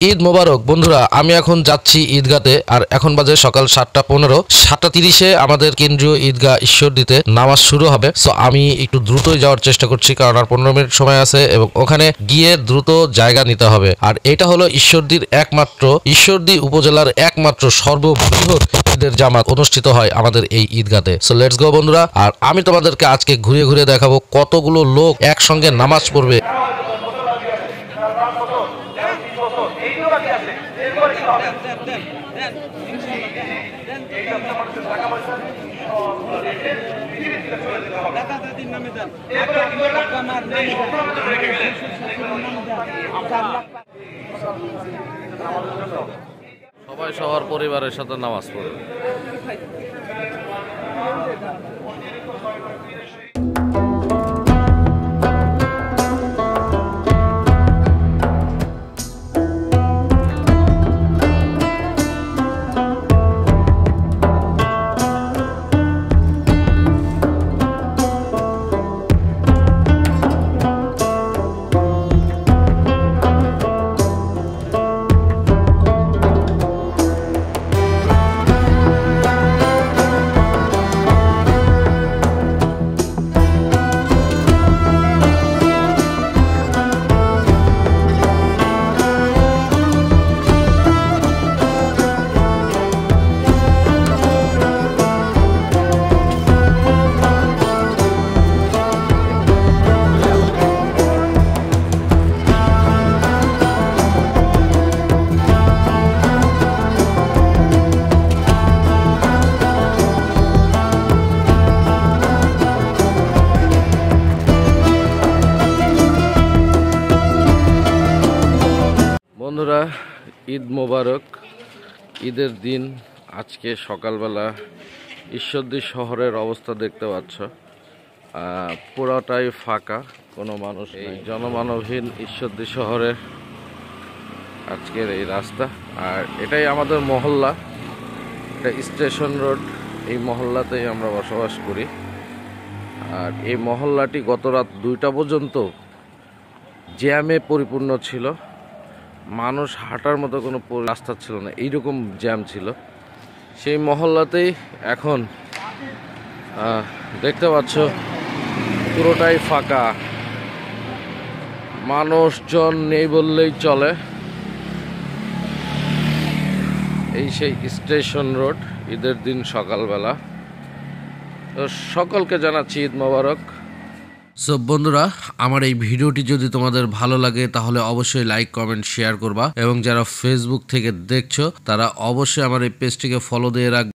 ঈদ মোবারক বন্ধুরা, আমি এখন যাচ্ছি ঈদগাতে। আর এখন বাজে সকাল 7:15। 7:30-এ আমাদের কেন্দ্রীয় ঈদগাহ ঈশ্বরদীতে নামাজ শুরু হবে। সো আমি একটু দ্রুতই যাওয়ার চেষ্টা করছি, কারণ আর 15 মিনিট সময় আছে এবং ওখানে গিয়ে দ্রুত জায়গা নিতে হবে। আর এটা হলো ঈশ্বরদী উপজেলার একমাত্র সর্ববৃহৎ ঈদের জামাত অনুষ্ঠিত হয় আমাদের এই ঈদগাতে। সো লেটস গো বন্ধুরা। আর আমি তোমাদেরকে আজকে ঘুরে ঘুরে দেখাবো কতগুলো লোক একসঙ্গে নামাজ পড়বে। সবাই সবার পরিবারের সাথে নামাজ পড়বে। বন্ধুরা, ঈদ মোবারক। ঈদের দিন আজকে সকালবেলা ঈশ্বরদী শহরের অবস্থা দেখতে পাচ্ছ, পুরোটাই ফাঁকা, কোনো মানুষ নেই। জনমানবহীন ঈশ্বরদী শহরের আজকের এই রাস্তা। আর এটাই আমাদের মহল্লা, এটা স্টেশন রোড। এই মহল্লাতেই আমরা বসবাস করি। আর এই মহল্লাটি গত রাত 2টা পর্যন্ত জ্যামে পরিপূর্ণ ছিল। মানুষ হাঁটার মতো কোনো রাস্তা ছিল না, এইরকম জ্যাম ছিল। সেই মহল্লাতেই এখন দেখতে পাচ্ছ পুরোটাই ফাঁকা, মানুষজন নেই বললেই চলে। এই সেই স্টেশন রোড, ঈদের দিন সকালবেলা। তো সকলকে জানাচ্ছি ঈদ মোবারক। সো বন্ধুরা, আমার এই ভিডিওটি যদি তোমাদের ভালো লাগে তাহলে অবশ্যই লাইক, কমেন্ট, শেয়ার করবা। এবং যারা ফেসবুক থেকে দেখছো তারা অবশ্যই আমার এই পেজটিকে ফলো দিয়ে রাখবে।